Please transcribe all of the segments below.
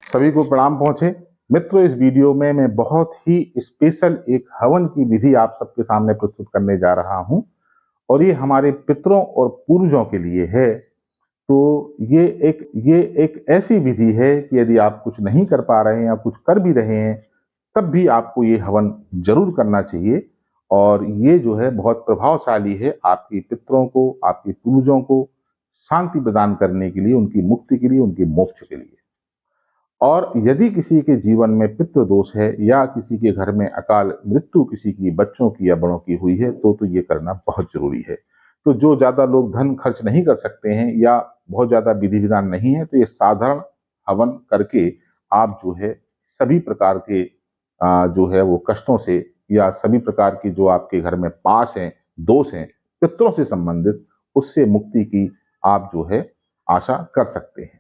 सभी को प्रणाम पहुंचे। मित्रों, इस वीडियो में मैं बहुत ही स्पेशल एक हवन की विधि आप सबके सामने प्रस्तुत करने जा रहा हूं और ये हमारे पितरों और पूर्वजों के लिए है। तो ये एक ऐसी विधि है कि यदि आप कुछ नहीं कर पा रहे हैं या कुछ कर भी रहे हैं तब भी आपको ये हवन जरूर करना चाहिए। और ये जो है बहुत प्रभावशाली है आपके पितरों को, आपके पूर्वजों को शांति प्रदान करने के लिए, उनकी मुक्ति के लिए, उनके मोक्ष के लिए। और यदि किसी के जीवन में पितृ दोष है या किसी के घर में अकाल मृत्यु किसी की बच्चों की या बड़ों की हुई है तो ये करना बहुत जरूरी है। तो जो ज्यादा लोग धन खर्च नहीं कर सकते हैं या बहुत ज्यादा विधि विधान नहीं है तो ये साधारण हवन करके आप जो है सभी प्रकार के जो है वो कष्टों से या सभी प्रकार की जो आपके घर में पास हैं, दोष हैं, पितरों से संबंधित, उससे मुक्ति की आप जो है आशा कर सकते हैं।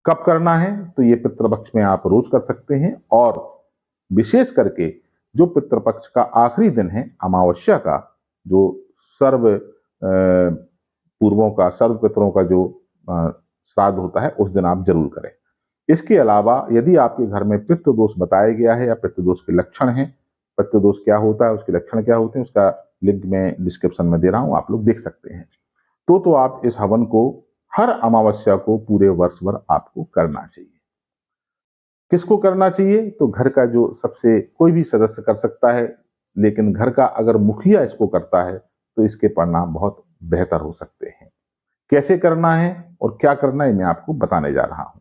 कब करना है तो ये पितृपक्ष में आप रोज कर सकते हैं। और विशेष करके जो पितृपक्ष का आखिरी दिन है अमावस्या का, जो सर्व पूर्वों का, सर्व पितरों का जो श्राद्ध होता है, उस दिन आप जरूर करें। इसके अलावा यदि आपके घर में पितृदोष बताया गया है या पितृदोष के लक्षण हैं, पितृदोष क्या होता है, उसके लक्षण क्या होते हैं, उसका लिंक मैं डिस्क्रिप्शन में दे रहा हूं, आप लोग देख सकते हैं। तो आप इस हवन को हर अमावस्या को पूरे वर्ष भर आपको करना चाहिए। किसको करना चाहिए? तो घर का जो सबसे कोई भी सदस्य कर सकता है, लेकिन घर का अगर मुखिया इसको करता है तो इसके परिणाम बहुत बेहतर हो सकते हैं। कैसे करना है और क्या करना है मैं आपको बताने जा रहा हूं।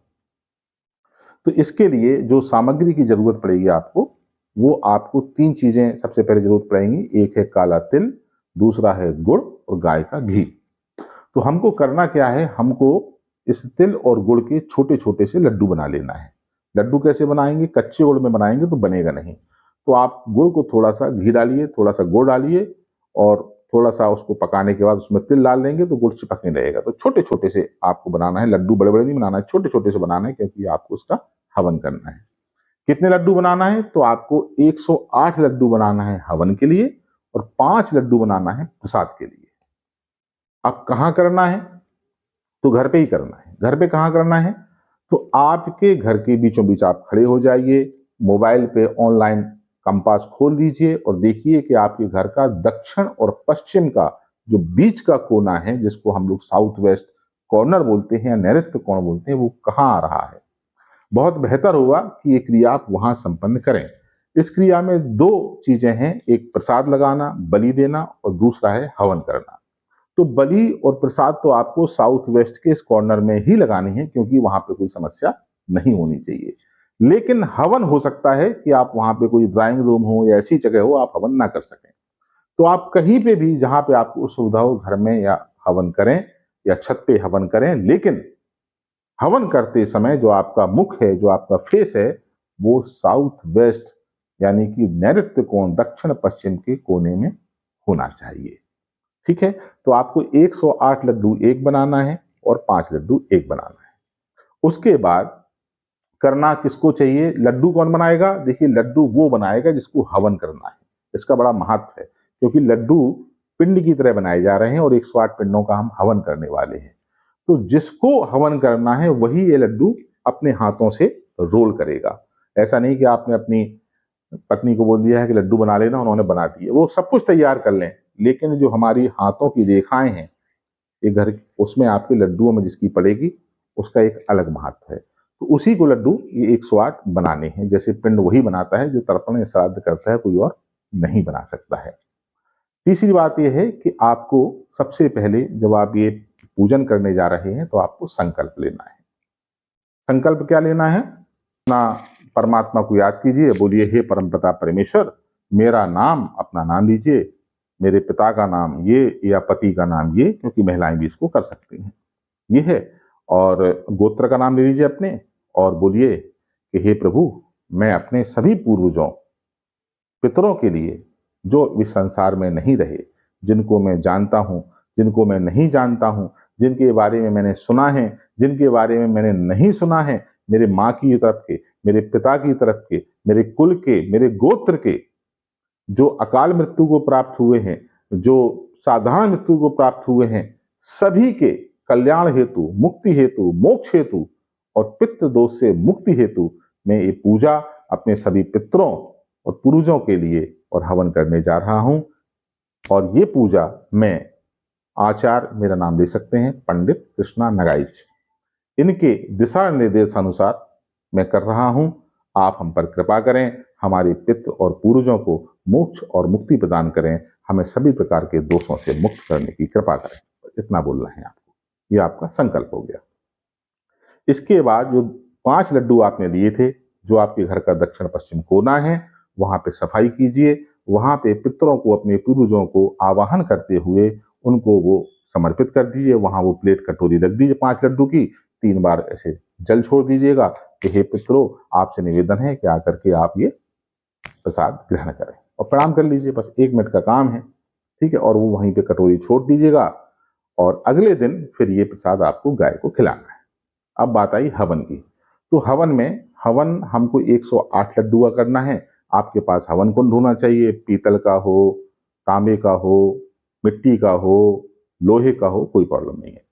तो इसके लिए जो सामग्री की जरूरत पड़ेगी आपको, वो आपको 3 चीजें सबसे पहले जरूरत पड़ेंगी। एक है काला तिल, दूसरा है गुड़ और गाय का घी। तो हमको करना क्या है, हमको इस तिल और गुड़ के छोटे छोटे से लड्डू बना लेना है। लड्डू कैसे बनाएंगे? कच्चे गुड़ में बनाएंगे तो बनेगा नहीं। तो आप गुड़ को थोड़ा सा घी डालिए, थोड़ा सा गुड़ डालिए और थोड़ा सा उसको पकाने के बाद उसमें तिल डाल देंगे तो गुड़ चिपकने रहेगा। तो छोटे छोटे से आपको बनाना है, लड्डू बड़े बड़े नहीं बनाना है, छोटे छोटे से बनाना है, क्योंकि आपको उसका हवन करना है। कितने लड्डू बनाना है? तो आपको 108 लड्डू बनाना है हवन के लिए और 5 लड्डू बनाना है प्रसाद के लिए। अब कहाँ करना है? तो घर पे ही करना है। घर पे कहाँ करना है? तो आपके घर के बीचों बीच आप खड़े हो जाइए, मोबाइल पे ऑनलाइन कंपास खोल लीजिए और देखिए कि आपके घर का दक्षिण और पश्चिम का जो बीच का कोना है, जिसको हम लोग साउथ वेस्ट कॉर्नर बोलते हैं या नैऋत्य कोण बोलते हैं, वो कहाँ आ रहा है। बहुत बेहतर होगा कि ये क्रिया आप वहां संपन्न करें। इस क्रिया में 2 चीजें हैं, एक प्रसाद लगाना, बलि देना, और दूसरा है हवन करना। तो बलि और प्रसाद तो आपको साउथ वेस्ट के इस कॉर्नर में ही लगानी है, क्योंकि वहां पे कोई समस्या नहीं होनी चाहिए। लेकिन हवन हो सकता है कि आप वहां पे कोई ड्राइंग रूम हो या ऐसी जगह हो आप हवन ना कर सकें। तो आप कहीं पे भी जहां पे आपको सुविधा हो घर में या हवन करें या छत पे हवन करें। लेकिन हवन करते समय जो आपका मुख है, जो आपका फेस है, वो साउथ वेस्ट यानी कि नैऋत्य कोण, दक्षिण पश्चिम के कोने में होना चाहिए। ठीक है। तो आपको 108 लड्डू एक बनाना है और 5 लड्डू एक बनाना है। उसके बाद करना किसको चाहिए? लड्डू कौन बनाएगा? देखिए, लड्डू वो बनाएगा जिसको हवन करना है। इसका बड़ा महत्व है, क्योंकि लड्डू पिंड की तरह बनाए जा रहे हैं और 108 पिंडों का हम हवन करने वाले हैं। तो जिसको हवन करना है वही ये लड्डू अपने हाथों से रोल करेगा। ऐसा नहीं कि आपने अपनी पत्नी को बोल दिया है कि लड्डू बना लेना, उन्होंने बना दिए। वो सब कुछ तैयार कर लें, लेकिन जो हमारी हाथों की रेखाएं हैं ये घर, उसमें आपके लड्डुओं में जिसकी पड़ेगी उसका एक अलग महत्व है। तो उसी को लड्डू ये 108 बनाने हैं। जैसे पिंड वही बनाता है जो तर्पण या श्राद्ध करता है, कोई और नहीं बना सकता है। तीसरी बात यह है कि आपको सबसे पहले जब आप ये पूजन करने जा रहे हैं तो आपको संकल्प लेना है। संकल्प क्या लेना है? अपना परमात्मा को याद कीजिए, बोलिए हे परमपिता परमेश्वर, मेरा नाम, अपना नाम लीजिए, मेरे पिता का नाम ये या पति का नाम ये, क्योंकि महिलाएं भी इसको कर सकती हैं, ये है। और गोत्र का नाम ले लीजिए अपने और बोलिए कि हे प्रभु, मैं अपने सभी पूर्वजों, पितरों के लिए जो इस संसार में नहीं रहे, जिनको मैं जानता हूं, जिनको मैं नहीं जानता हूं, जिनके बारे में मैंने सुना है, जिनके बारे में मैंने नहीं सुना है, मेरे माँ की तरफ के, मेरे पिता की तरफ के, मेरे कुल के, मेरे गोत्र के, जो अकाल मृत्यु को प्राप्त हुए हैं, जो साधारण मृत्यु को प्राप्त हुए हैं, सभी के कल्याण हेतु, मुक्ति हेतु, मोक्ष हेतु और पितृ दोष से मुक्ति हेतु मैं ये पूजा अपने सभी पितरों और पूर्वजों के लिए और हवन करने जा रहा हूं। और ये पूजा मैं आचार्य, मेरा नाम ले सकते हैं, पंडित कृष्णा नगाइच, इनके दिशा निर्देशानुसार मैं कर रहा हूं। आप हम पर कृपा करें, हमारे पितृ और पूर्वजों को मोक्ष और मुक्ति प्रदान करें, हमें सभी प्रकार के दोषों से मुक्त करने की कृपा करें। इतना बोलना है आपको, ये आपका संकल्प हो गया। इसके बाद जो 5 लड्डू आपने लिए थे, जो आपके घर का दक्षिण पश्चिम कोना है, वहां पे सफाई कीजिए। वहां पे पितरों को, अपने पूर्वजों को आवाहन करते हुए उनको वो समर्पित कर दीजिए। वहां वो प्लेट कटोरी रख दीजिए 5 लड्डू की, 3 बार ऐसे जल छोड़ दीजिएगा कि हे पितरों, आपसे निवेदन है कि आकर के आप ये प्रसाद ग्रहण करें और प्रणाम कर लीजिए। बस 1 मिनट का काम है, ठीक है। और वो वहीं पे कटोरी छोड़ दीजिएगा और अगले दिन फिर ये प्रसाद आपको गाय को खिलाना है। अब बात आई हवन की। तो हवन हमको 108 लड्डू का करना है। आपके पास हवन कुंड होना चाहिए, पीतल का हो, तांबे का हो, मिट्टी का हो, लोहे का हो, कोई प्रॉब्लम नहीं है।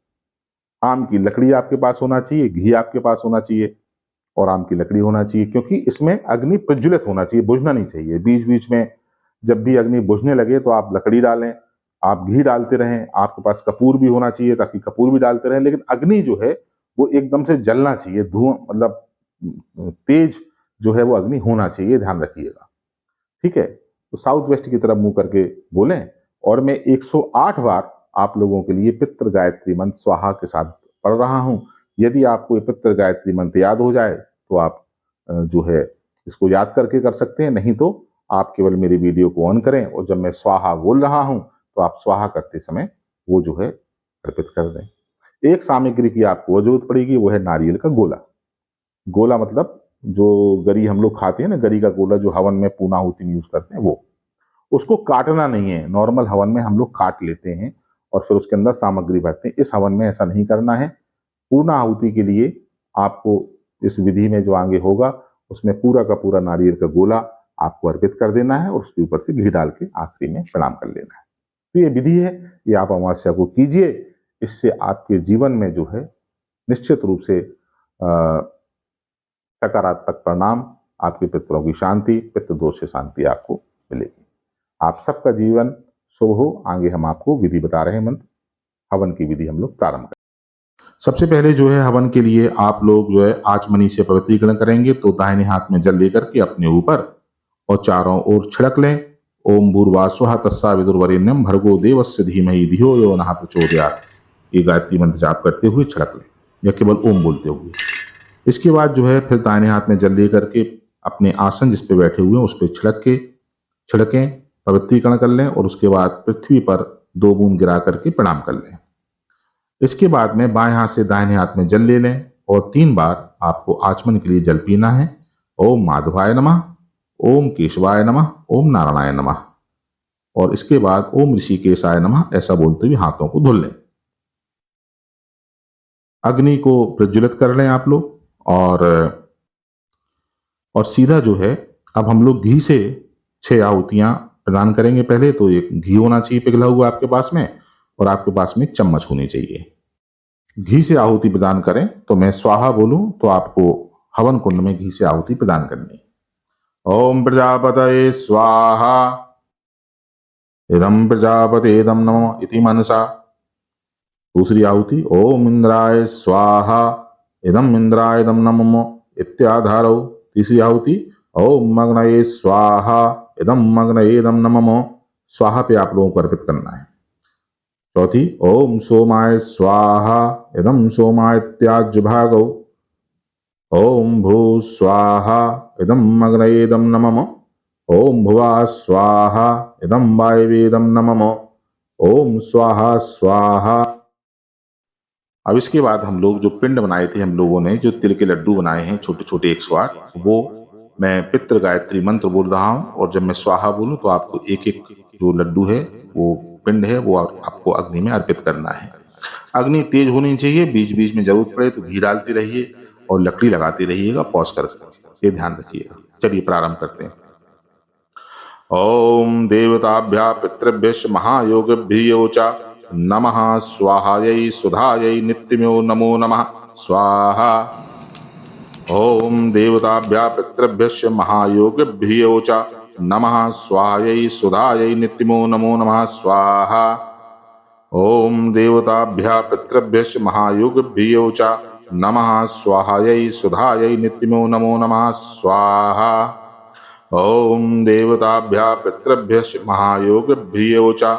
आम की लकड़ी आपके पास होना चाहिए, घी आपके पास होना चाहिए और आम की लकड़ी होना चाहिए, क्योंकि इसमें अग्नि प्रज्वलित होना चाहिए, बुझना नहीं चाहिए। बीच बीच में जब भी अग्नि बुझने लगे तो आप लकड़ी डालें, आप घी डालते रहें। आपके पास कपूर भी होना चाहिए ताकि कपूर भी डालते रहें, लेकिन अग्नि जो है वो एकदम से जलना चाहिए, धुआं मतलब तेज जो है वो अग्नि होना चाहिए, ध्यान रखिएगा, ठीक है। तो साउथ वेस्ट की तरफ मुंह करके बोलें और मैं 108 बार आप लोगों के लिए पितृ गायत्री मंत्र स्वाहा के साथ पढ़ रहा हूं। यदि आपको ये पितृ गायत्री मंत्र याद हो जाए तो आप जो है इसको याद करके कर सकते हैं, नहीं तो आप केवल मेरी वीडियो को ऑन करें और जब मैं स्वाहा बोल रहा हूं तो आप स्वाहा करते समय वो जो है अर्पित कर दें। एक सामग्री की आपको जरूरत पड़ेगी, वो है नारियल का गोला। गोला मतलब जो गरी हम लोग खाते हैं ना, गरी का गोला जो हवन में पूर्णाहुति में यूज करते हैं, वो उसको काटना नहीं है। नॉर्मल हवन में हम लोग काट लेते हैं और फिर उसके अंदर सामग्री भरते हैं। इस हवन में ऐसा नहीं करना है। पूर्ण आहुति के लिए आपको इस विधि में जो आगे होगा उसमें पूरा का पूरा नारियल का गोला आपको अर्पित कर देना है और उसके ऊपर से घी डाल के आखिरी में प्रणाम कर लेना है। तो ये विधि है, ये आप अमावस्या को कीजिए। इससे आपके जीवन में जो है निश्चित रूप से सकारात्मक परिणाम, आपके पितरों की शांति, पितृ दोष से शांति आपको मिलेगी। आप सबका जीवन शुभ हो। आगे हम आपको विधि बता रहे हैं, मंत्र हवन की विधि हम लोग प्रारंभ करें। सबसे पहले जो है हवन के लिए आप लोग जो है आचमनी से पवित्रीकरण करेंगे। तो दाहिने हाथ में जल लेकर के अपने ऊपर और चारों ओर छिड़क लें। ओम भूर्भुवः तत्सवितुर्वरेण्यं भर्गो देवस्य धीमहि धियो यो नः प्रचोदयात्। ये गायत्री मंत्र जाप करते हुए छिड़क लें या केवल ओम बोलते हुए। इसके बाद जो है फिर दाहिने हाथ में जल लेकर के अपने आसन जिस पे बैठे हुए हैं उस पर छिड़कें, पवित्रीकरण कर लें और उसके बाद पृथ्वी पर 2 बूंद गिरा करके प्रणाम कर लें। इसके बाद में बाएं हाथ से दाहिने हाथ में जल ले लें और 3 बार आपको आचमन के लिए जल पीना है। ओम माधवाय नमः, ओम केशवाय नमः, ओम नारायणाय नमः और इसके बाद ओम ऋषिकेशाय नमः ऐसा बोलते हुए हाथों को धुल लें। अग्नि को प्रज्वलित कर लें आप लोग और सीधा जो है अब हम लोग घी से 6 आहुतियां प्रदान करेंगे। पहले तो एक घी होना चाहिए पिघला हुआ आपके पास में और आपके पास में चम्मच होनी चाहिए। घी से आहुति प्रदान करें तो मैं स्वाहा बोलूं तो आपको हवन कुंड में घी से आहुति प्रदान करनी है। ओम प्रजापतये स्वाहा, इदं प्रजापतेदं नमो इति मनसा। दूसरी आहुति ओम इंद्राय स्वाहा, इदं इंद्रायदं नमो इत्याधारो। तीसरी आहुति ओम मग्नये स्वाहा, इदं मग्नयेदं नमो। स्वाहा पे आप लोगों को अर्पित करना है। चौथी ओम सोमाय स्वाहा, इदं सोमायत्याज्य भागो। ओम भू स्वाहा, इदं मग्नयेदं नमः। ओम भुवा स्वाहा, इदं वायवेदं नमः। ओम स्वाहा स्वाहा। अब इसके बाद हम लोग जो पिंड बनाए थे, हम लोगों ने जो तिल के लड्डू बनाए हैं छोटे छोटे 108, वो मैं पितृ गायत्री मंत्र बोल रहा हूं और जब मैं स्वाहा बोलूं तो आपको एक एक जो लड्डू है, वो पिंड है, वो आपको अग्नि में अर्पित करना है। अग्नि तेज होनी चाहिए, बीच बीच में जरूरत पड़े तो घी डालती रहिए और लकड़ी लगाते रहिएगा, पॉज कर, ये ध्यान रखिएगा। चलिए प्रारंभ करते हैं। ओम देवताभ्यः पितृभ्यश्च महायोगिभ्यो च नमः स्वाहायै सुधायै नित्यम्यो नमो नमः स्वाहा। ओम देवताभ्यः पितृभ्यश्च महायोगिभ्यो च नमः स्वाहायै सुधायै नित्यमो नमो नमः स्वाहा। ओम देवताभ्यः पितृभ्यश्च महायोगिभ्यो च नमः स्वाहायै सुधायै नित्यमो नमो नमः स्वाहा। ओम देवताभ्यः पितृभ्यश्च महायोगिभ्यो च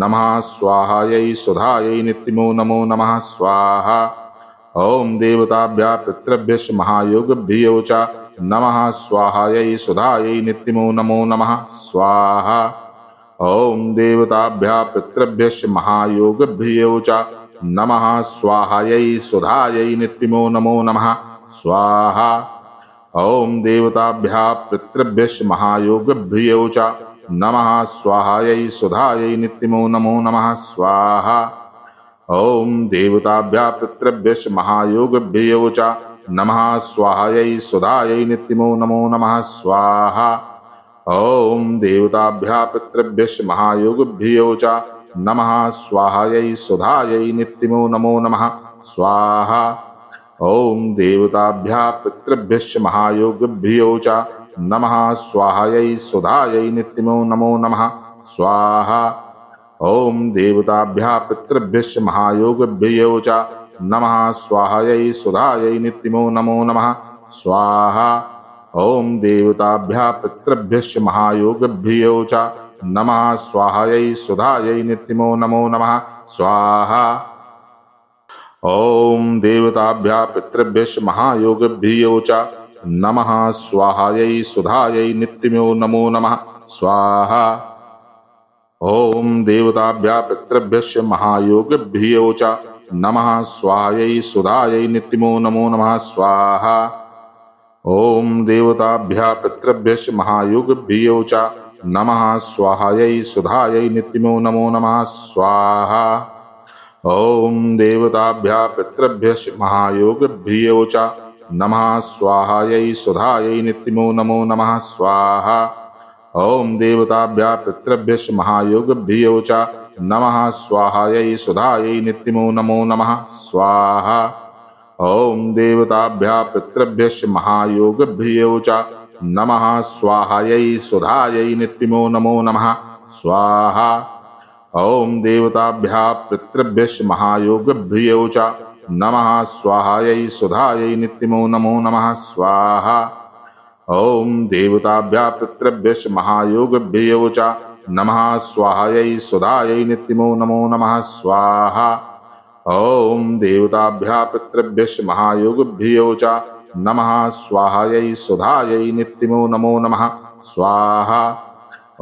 नमः स्वाहायै सुधायै नित्यमो नमो नमः स्वाहा। ओम देवताभ्यः पितृभ्यश्च महायोगिभ्यो च नमः स्वाहायै सुधायै नित्यमो नमो नमः स्वाहा। ओम देवताभ्यः पितृभ्यश्च महायोगिभ्यो च नमः स्वाहायै सुधायै नित्यमो नमो नमः स्वाहा। ओम देवताभ्यः पितृभ्यश्च महायोगिभ्यो च नमः स्वाहायै सुधायै नित्यमो नमो नमः स्वाहा। ओम देवताभ्यः पितृभ्यश्च महायोगिभ्यो च नमः स्वाहायै सुधायै नित्यमो नमो नमः स्वाहा। ओम देवताभ्यः पितृभ्यश्च महायोगिभ्यो च नमः स्वाहायै सुधायै नित्यमो नमो नमः स्वाहा। ओम देवताभ्यः पितृभ्यश्च महायोगिभ्यो च नमः स्वाहायै सुधायै नित्यमो नमो नमः स्वाहा। ओम देवताभ्यः पितृभ्यश्च महायोगिभ्यो च नमः स्वाहायै सुधायै नित्यमो नमो नमः स्वाहा। ओम देवताभ्यः पितृभ्यश्च महायोगिभ्यो च नमः स्वाहायै सुधायै नित्यमो नमो नमः स्वाहा। ओम देवताभ्यः पितृभ्यश्च महायोगिभ्यो च नमः स्वाहायै सुधायै नित्यमो नमो नमः स्वाहा। ओम देवताभ्यः पितृभ्यश्च महायोगिभ्यो च नमः स्वाहायै सुधायै नित्यमो नमो नमः स्वाहा। ओम देवताभ्यः पितृभ्यश्च महायोगिभ्यो च नमः स्वाहायै सुधायै नित्यमो नमो नमः स्वाहा। ओम देवताभ्यः पितृभ्यश्च महायोगिभ्यो च नमः स्वाहायै सुधायै नित्यमो नमो नमः स्वाहा। ओम देवताभ्यः पितृभ्यश्च महायोगिभ्यो च नमः स्वाहायै सुधायै नित्यमो नमो नमः स्वाहा। ओम देवताभ्यः पितृभ्यश्च महायोगिभ्यो च नमः स्वाहायै सुधायै नित्यमो नमो नमः स्वाहा। ओम देवताभ्यः पितृभ्यश्च महायोगिभ्यो च नमः स्वाहायै सुधायै नित्यमो नमो नमः स्वाहा। ओम देवताभ्यः पितृभ्यश्च महायोगिभ्यो च नमः स्वाहायै सुधायै नित्यमो नमो नमः स्वाहा। ओम देवताभ्यः पितृभ्यश्च महायोगिभ्यो च नमः स्वाहायै सुधायै नित्यमो नमो नमः स्वाहा।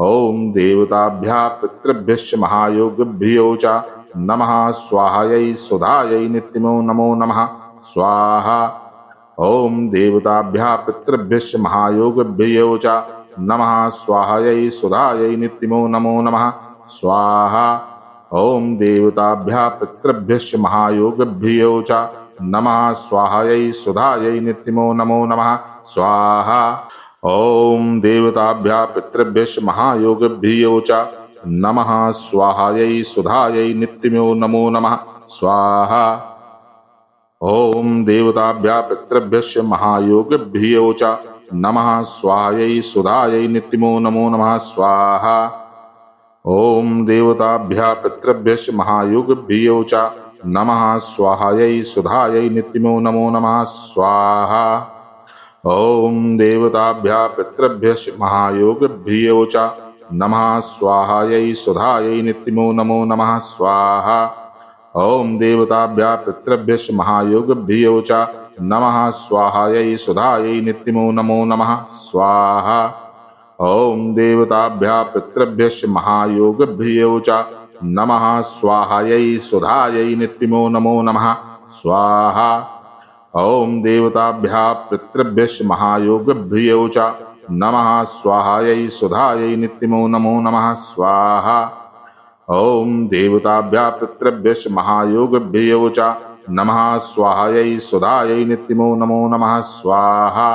ओम देवताभ्यः पितृभ्यश्च महायोगिभ्यो च नमः स्वाहायै सुधायै नित्यमो नमो नमः स्वाहा। ओम देवताभ्यः पितृभ्यश्च महायोगिभ्यो च नमः स्वाहायै सुधायै नित्यमो नमो नमः स्वाहा। ओम देवताभ्यः पितृभ्यश्च महायोगिभ्यो च नमः स्वाहायै सुधायै नित्यमो नमो नमः स्वाहा। ओम देवताभ्यः पितृभ्यश्च महायोगिभ्यो च नमः स्वाहायै सुधायै नित्यमो नमो नमः स्वाहा। ओम देवताभ्यः पितृभ्यश्च महायोगिभ्यो च नमः स्वाहायै सुधायै नित्यमो नमो नमः स्वाहा। ओम देवताभ्यः पितृभ्यश्च महायोगिभ्यो च नमः स्वाहायै सुधायै नित्यमो नमो नमः स्वाहा। ओम देवताभ्यः पितृभ्यश्च महायोगिभ्यो च नमः स्वाहायै सुधायै नित्यमो नमो नमः स्वाहा। ओम देवताभ्यः पितृभ्यश्च महायोगिभ्यो च नमः स्वाहायै सुधायै नित्यमो नमो नमः स्वाहा। ओम देवताभ्यः पितृभ्यश्च महायोगिभ्यो च नमः स्वाहायै सुधायै नित्यमो नमो नमः स्वाहा। ओम देवताभ्यः पितृभ्यश्च महायोगिभ्यो च नमः स्वाहायै सुधायै नित्यमो नमो नमः स्वाहा। ओम देवताभ्यः पितृभ्यश्च महायोगिभ्यो च नमः स्वाहायै सुधायै नित्यमो नमो नमः स्वाहा।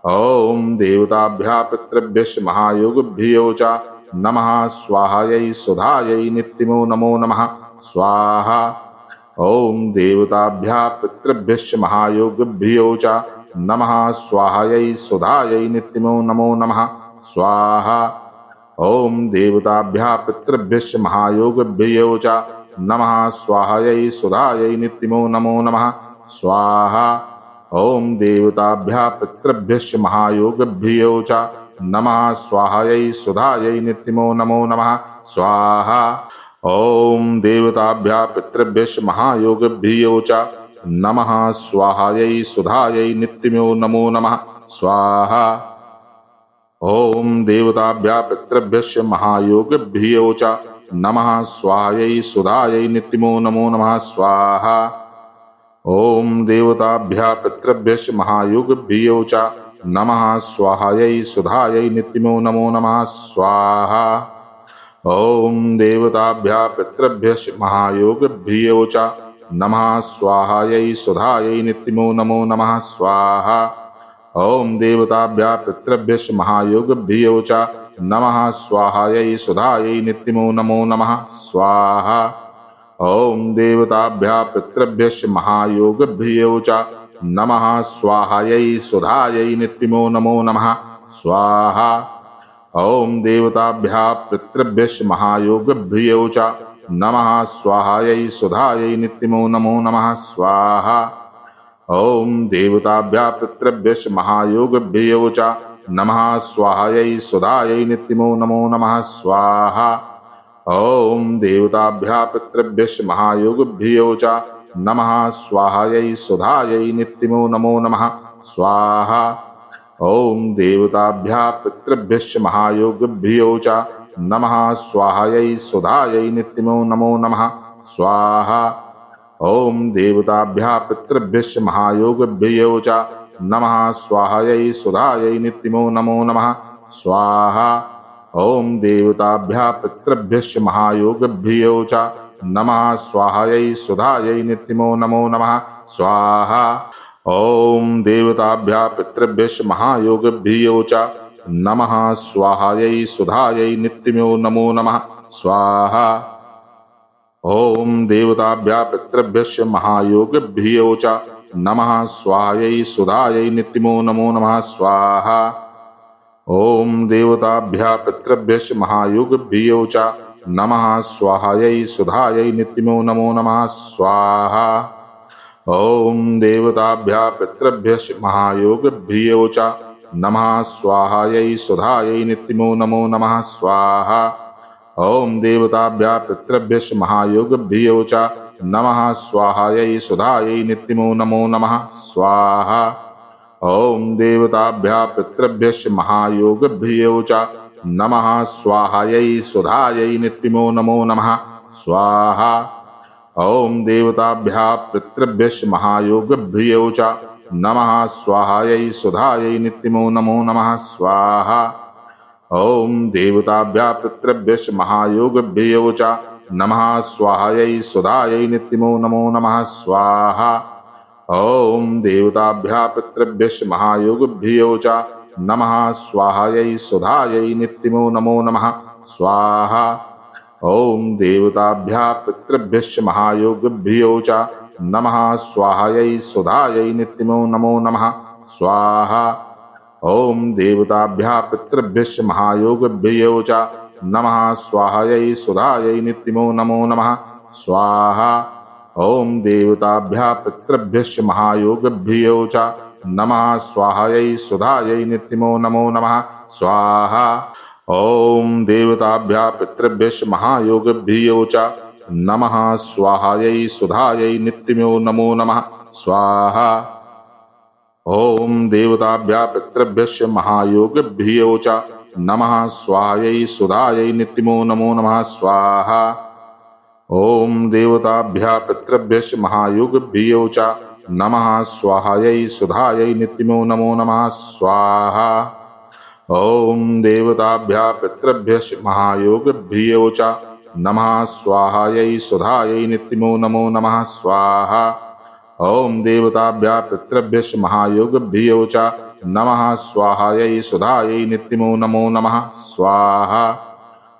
ओम देवताभ्यः पितृभ्यश्च महायोगिभ्यो च नमः स्वाहायै सुधायै नित्यमो नमो नमः स्वाहा। ओम देवताभ्यः पितृभ्यश्च महायोगिभ्यो च नमः स्वाहायै सुधायै नित्यमो नमो नमः स्वाहा। ओम देवताभ्यः पितृभ्यश्च महायोगभ्यो च नमः स्वाहायै सुधायै नित्यमो नमो नमः स्वाहा। ओम देवताभ्यः पितृभ्यश्च महायोगभ्यो च नमः स्वाहायै सुधायै नित्यमो नमो नमः स्वाहा। ओम देवताभ्यः पितृभ्यश्च महायोगभ्यो च नमः स्वाहायै सुधायै नित्यमो नमो नमः स्वाहा। ओम देवताभ्यः पितृभ्यश्च महायोगभ्यो च नमः स्वाहायै सुधायै नित्यमो नमो नमः स्वाहा। ओम देवताभ्यः पितृभ्यश्च महायोगभ्यो च नमः स्वाहायै सुधायै नित्यमो नमो नमः स्वाहा। ओम देवताभ्यः पितृभ्यश्च महायोगभ्यो च नमः स्वाहायै सुधायै नित्यमो नमो नमः स्वाहा। ओम देवताभ्यः पितृभ्यश्च महायोगभ्यो च नमः स्वाहायै सुधायै नित्यमो नमो नमः स्वाहा। ओम देवताभ्यः पितृभ्यश्च महायोगभ्यो च नमः स्वाहायै सुधायै नित्यमो नमो नमः स्वाहा। ओम देवताभ्यः पितृभ्यश्च महायोगभ्यो च नमः स्वाहायै सुधायै नित्यमो नमो नमः स्वाहा। ओम देवताभ्यः पितृभ्यश्च महायोगभ्यो च नमः स्वाहायै सुधायै नित्यमो नमो नमः स्वाहा। ओम देवताभ्यः पितृभ्यश्च महायोगभ्यो च नमः स्वाहायै सुधायै नित्यमो नमो नमः स्वाहा। ओम देवताभ्यः पितृभ्यश्च महायोगभ्यो च नमः स्वाहायै सुधायै नित्यमो नमो नमः स्वाहा। ओम देवताभ्यः पितृभ्यश्च महायोगभ्यो च नमः स्वाहायै सुधायै नित्यमो नमो नमः स्वाहा। ओम देवताभ्यः पितृभ्यश्च महायोगभ्यो च नमः स्वाहायै सुधायै नित्यमो नमो नमः स्वाहा। ओम देवताभ्यः पितृभ्यश्च महायोगभ्यो च नमः स्वाहायै सुधायै नित्यमो नमो नमः स्वाहा। ओम देवताभ्यः पितृभ्यश्च महायोगभ्यो च नमः स्वाहायै सुधायै नित्यमो नमो नमः स्वाहा। ओम देवताभ्यः पितृभ्यश्च महायोगभ्यो च नमः स्वाहायै सुधायै नित्यमो नमो नमः स्वाहा। ओम देवताभ्यः पितृभ्यश्च महायोगभ्यो च नमः स्वाहायै सुधायै नित्यमो नमो नमः स्वाहा। ओम देवताभ्यः पितृभ्यश्च महायोगभ्यो च नमः स्वाहायै सुधायै नित्यमो नमो नमः स्वाहा। ओम देवताभ्यः पितृभ्यश्च महायोगभ्यो च नमः स्वाहायै सुधायै नित्यमो नमो नमः स्वाहा। ओम देवताभ्यः पितृभ्यश्च महायोगभ्यो च नमः स्वाहायै सुधायै नित्यमो नमो नमः स्वाहा। ओम देवताभ्यः पितृभ्यश्च महायोगभ्यो च नमः स्वाहायै सुधायै नित्यमो नमो नमः स्वाहा। ओम देवताभ्यः पितृभ्यश्च महायोगभ्यो च नमः स्वाहायै सुधायै नित्यमो नमो नमः स्वाहा। ओम देवताभ्यः पितृभ्यश्च महायोगभ्यो च नमः स्वाहायै सुधायै नित्यमो नमो नमः स्वाहा। ओम देवताभ्यः पितृभ्यश्च महायोगभ्यो च नमः स्वाहायै सुधायै नित्यमो नमो नमः स्वाहा। ओम देवताभ्यः पितृभ्यश्च महायोगभ्यो च नमः स्वाहायै सुधायै नित्यमो नमो नमः स्वाहा। ओम देवताभ्यः पितृभ्यश्च महायोगभ्यो च नमः स्वाहायै सुधायै नित्यमो नमो नमः स्वाहा। ओम देवताभ्यः पितृभ्यश्च महायोगभ्यो च नमः स्वाहायै सुधायै नित्यमो नमो नमः स्वाहा। ओम देवताभ्यः पितृभ्यश्च महायोगभ्यो च नमः स्वाहायै सुधायै नित्यमो नमो नमः स्वाहा। ओम देवताभ्यः पितृभ्यश्च महायोगभ्यो च नमः स्वाहायै सुधायै नित्यमो नमो नमः स्वाहा। ओम देवताभ्यः पितृभ्यश्च महायोगभ्यो च नमः स्वाहायै सुधायै नित्यमो नमो नमः स्वाहा।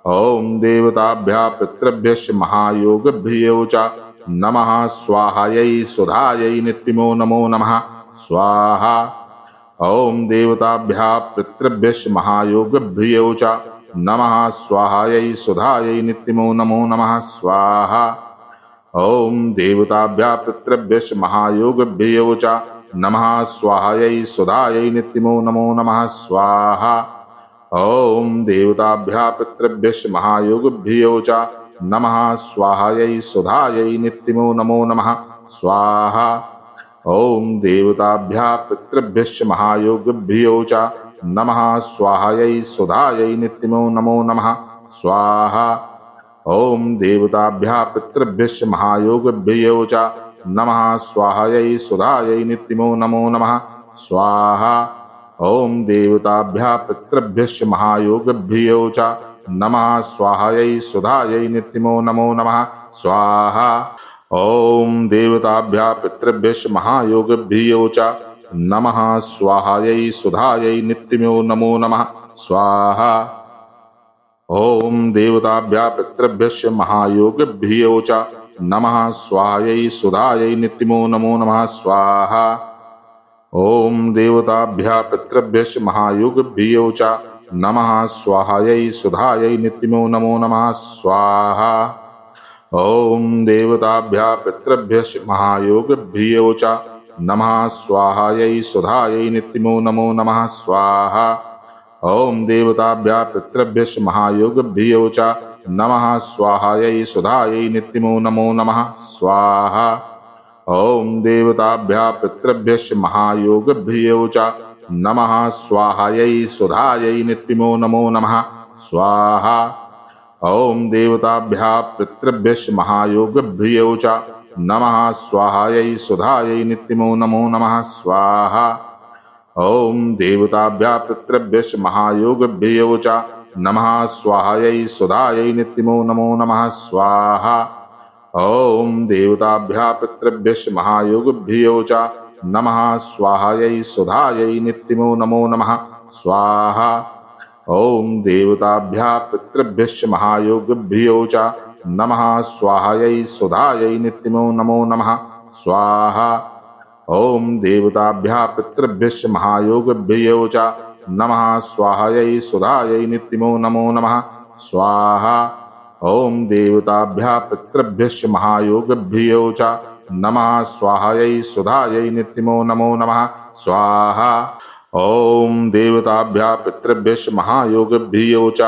ओम देवताभ्यः पितृभ्यश्च महायोगभ्यो च नमः स्वाहायै सुधायै नित्यमो नमो नमः स्वाहा। ॐ देवताभ्यः पितृभ्यश्च महायोगिभ्यो च नमः स्वाहायै सुधायै नित्यमो नमो नमः स्वाहा। ॐ देवताभ्यः पितृभ्यश्च महायोगिभ्यो च नमः स्वाहायै सुधायै नित्यमो नमो नमः स्वाहा। ॐ देवताभ्यः पितृभ्यश्च महायोगिभ्यो च नमः स्वाहायै सुधायै नित्यमो नमो नमः स्वाहा। ॐ देवताभ्यः पितृभ्यश्च महायोगिभ्यो च नमः स्वाहायै सुधायै नित्यमो नमो नमः स्वाहा। ॐ देवताभ्यः पितृभ्यश्च महायोगिभ्यो च नमः स्वाहायै सुधायै नित्यमो नमो नमः स्वाहा। ॐ देवताभ्यः पितृभ्यश्च महायोगिभ्यो च नमः स्वाहायै सुधायै नित्यमो नमो नमः स्वाहा। ॐ देवताभ्यः पितृभ्यश्च महायोगिभ्यो च नमः स्वाहायै सुधायै नित्यमो नमो नमः स्वाहा। ॐ देवताभ्यः पितृभ्यश्च महायोगिभ्यो च नमः स्वाहायै सुधायै नित्यमो नमो नमः स्वाहा। ॐ देवताभ्यः पितृभ्यश्च महायोगिभ्यो च नमः स्वाहायै सुधायै नित्यमो नमो नमः स्वाहा। ॐ देवताभ्यः पितृभ्यश्च महायोगिभ्यो च नमः स्वाहायै सुधायै नित्यमो नमो नमः स्वाहा। ॐ देवताभ्यः पितृभ्यश्च महायोगिभ्यो च नमः स्वाहायै सुधायै नित्यमो नमो नमः स्वाहा। ॐ देवताभ्यः पितृभ्यश्च महायोगिभ्यो च नमः स्वाहायै सुधायै नित्यमो नमो नमः स्वाहा। ॐ देवताभ्यः पितृभ्यश्च महायोगिभ्यो च नमः स्वाहायै सुधायै नित्यमो नमो नमः स्वाहा। ॐ देवताभ्यः पितृभ्यश्च महायोगिभ्यो च नमः स्वाहायै सुधायै नित्यमो नमो नमः स्वाहा। ॐ देवताभ्यः पितृभ्यश्च महायोगिभ्यो च नमः स्वाहायै सुधायै नित्यमो नमो नमः स्वाहा। ॐ देवताभ्यः पितृभ्यश्च महायोगिभ्यो च नमः स्वाहायै सुधायै नित्यमो नमो नमः स्वाहा। ॐ देवताभ्यः पितृभ्यश्च महायोगिभ्यो च नमः स्वाहायै सुधायै नित्यमो नमो नमः स्वाहा। ॐ देवताभ्यः पितृभ्यश्च महायोगिभ्यो च नमः स्वाहायै सुधायै नित्यमो नमो नमः स्वाहा। ॐ देवताभ्यः पितृभ्यश्च महायोगिभ्यो च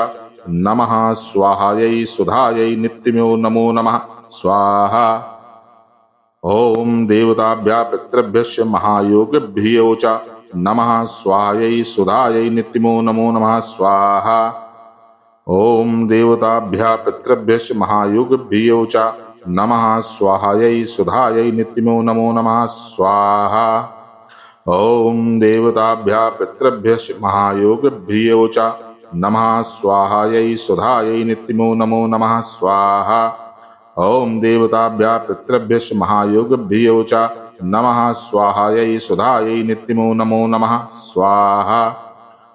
नमः स्वाहायै सुधायै नित्यमो नमो नमः स्वाहा। ॐ देवताभ्यः पितृभ्यश्च महायोगिभ्यो च नमः स्वाहायै सुधायै नित्यमो नमो नमः स्वाहा। ॐ देवताभ्यः पितृभ्यश्च महायोगिभ्यो च नमः स्वाहायै सुधायै नित्यमो नमो नमः स्वाहा। ॐ देवताभ्यः पितृभ्यश्च महायोगिभ्यो च नमः स्वाहायै सुधायै नित्यमो नमो नमः स्वाहा। ॐ देवताभ्यः पितृभ्यश्च महायोगिभ्यो च नमः स्वाहायै सुधायै नित्यमो नमो नमः स्वाहा।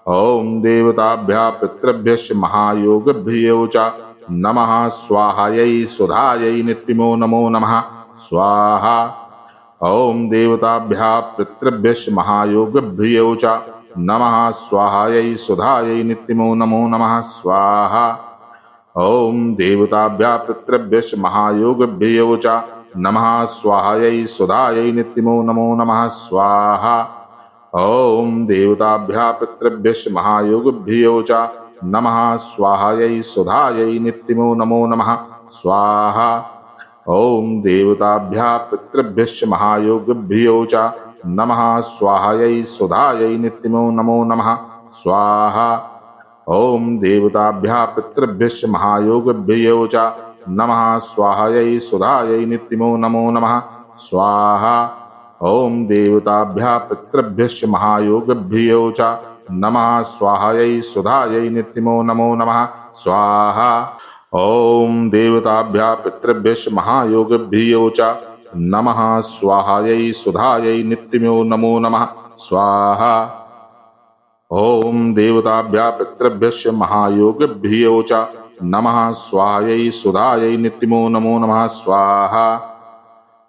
ॐ देवताभ्यः पितृभ्यश्च महायोगिभ्यो च नमः स्वाहायै सुधायै नित्यमो नमो नमः स्वाहा। ॐ देवताभ्यः पितृभ्यश्च महायोगिभ्यो च नमः स्वाहायै सुधायै नित्यमो नमो नमः स्वाहा। ॐ देवताभ्यः पितृभ्यश्च महायोगिभ्यो च नमः स्वाहायै सुधायै नित्यमो नमो नमः स्वाहा। ॐ देवताभ्यः पितृभ्यश्च महायोगिभ्यो च नमः स्वाहायै सुधायै नित्यमो नमो नमः स्वाहा। ॐ देवताभ्यः पितृभ्यश्च महायोगिभ्यो च नमः स्वाहायै सुधायै नित्यमो नमो नमः स्वाहा। ॐ देवताभ्यः पितृभ्यश्च महायोगिभ्यो च नमः स्वाहायै सुधायै नित्यमो नमो नमः स्वाहा। ॐ देवताभ्यः पितृभ्यश्च महायोगिभ्यो च नमः स्वाहायै सुधायै नित्यमो नमो नमः स्वाहा। ॐ देवताभ्यः पितृभ्यश्च महायोगिभ्यो च नमः स्वाहायै सुधायै नित्यमो नमो नमः स्वाहा। ॐ देवताभ्यः पितृभ्यश्च महायोगिभ्यो च नमः स्वाहायै सुधायै नित्यमो नमो नमः स्वाहा।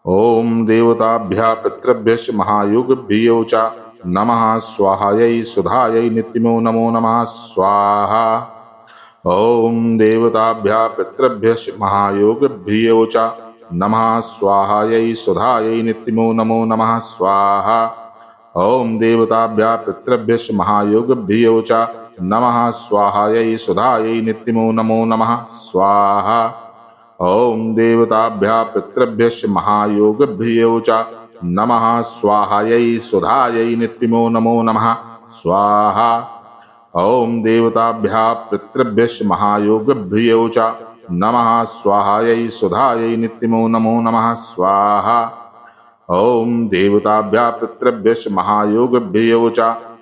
ॐ देवताभ्यः पितृभ्यश्च महायोगिभ्यो च नमः स्वाहायै सुधायै नित्यमो नमो नमः स्वाहा। ओम देवताभ्यः पितृभ्यः महायोगिभ्यो च नमः स्वाहायै सुधायै नित्यमो नमो नमः स्वाहा। ओम देवताभ्यः पितृभ्यः महायोगिभ्यो च नमः स्वाहायै सुधायै नित्यमो नमो नमः स्वाहा। ओम देवताभ्यः पितृभ्यः महायोगिभ्यो च नमः स्वाहायै सुधायै नित्यमो नमो नमः स्वाहा। ओम देवताभ्यः पितृभ्यः महायोगिभ्यो च नमः स्वाहायै सुधायै नित्यमो नमो नमः स्वाहा। ओम देवताभ्यः पितृभ्यः महायोगिभ्यो च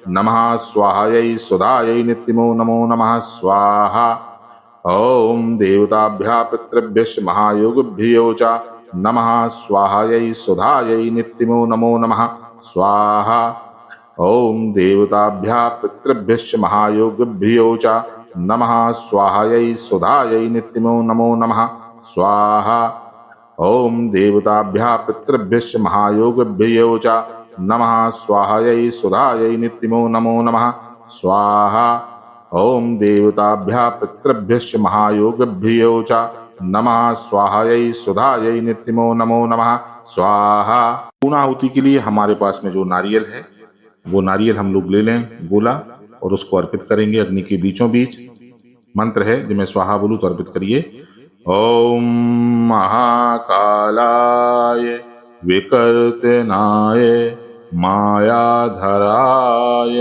नमः स्वाहायै सुधायै नित्यमो नमो नमः स्वाहा। ओम देवताभ्यः पितृभ्यः महायोगिभ्यो च नमः स्वाहायै सुधायै नित्यमो नमो नमः स्वाहा। ओम देवताभ्यः पितृभ्यः महायोगिभ्यो च नमः स्वाहायै सुधायै नित्यमो नमो नमः स्वाहा। ओम देवताभ्यः पितृभ्यः महायोगिभ्यो च नमः स्वाहायै सुधायै नित्यमो नमो नमः स्वाहा। ओम देवताभ्यः पितृभ्यः महायोगिभ्यो च नमः स्वाहायै सुधायै नित्यमो नमो नमः स्वाहा। पूर्णाहुति के लिए हमारे पास में जो नारियल है वो नारियल हम लोग ले लें गोला और उसको अर्पित करेंगे अग्नि के बीचों बीच। मंत्र है जब मैं स्वाहा बोलूं तो अर्पित करिए। ओम महाकालाय विकर्तनाय मायाधराय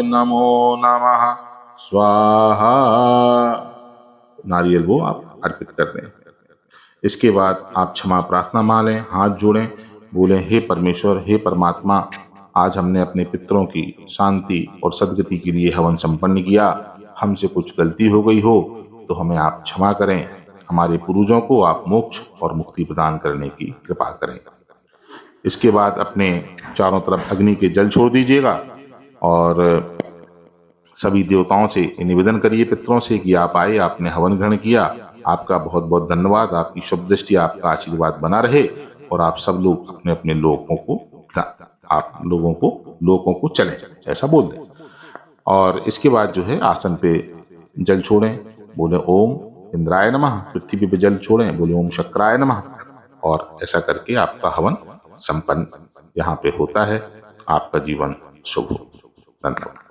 नमो नमः स्वाहा। नारियल वो आप अर्पित कर दें। इसके बाद आप क्षमा प्रार्थना मालें, हाथ जोड़ें, बोलें हे परमेश्वर, हे परमात्मा, आज हमने अपने पितरों की शांति और सद्गति के लिए हवन संपन्न किया। हमसे कुछ गलती हो गई हो तो हमें आप क्षमा करें। हमारे पूर्वजों को आप मोक्ष और मुक्ति प्रदान करने की कृपा करें। इसके बाद अपने चारों तरफ अग्नि के जल छोड़ दीजिएगा और सभी देवताओं से निवेदन करिए पितरों से कि आप आए, आपने हवन ग्रहण किया, आपका बहुत बहुत धन्यवाद, आपकी शुभ दृष्टि, आपका आशीर्वाद बना रहे और आप सब लोग अपने अपने लोगों को चलें, ऐसा बोल दें। और इसके बाद जो है आसन पे जल छोड़ें, बोले ओम इंद्राय नमः, पृथ्वी पे जल छोड़ें, बोले ओम शक्राय नमः, और ऐसा करके आपका हवन संपन्न यहाँ पे होता है। आपका जीवन शुभ हो। धन्यवाद।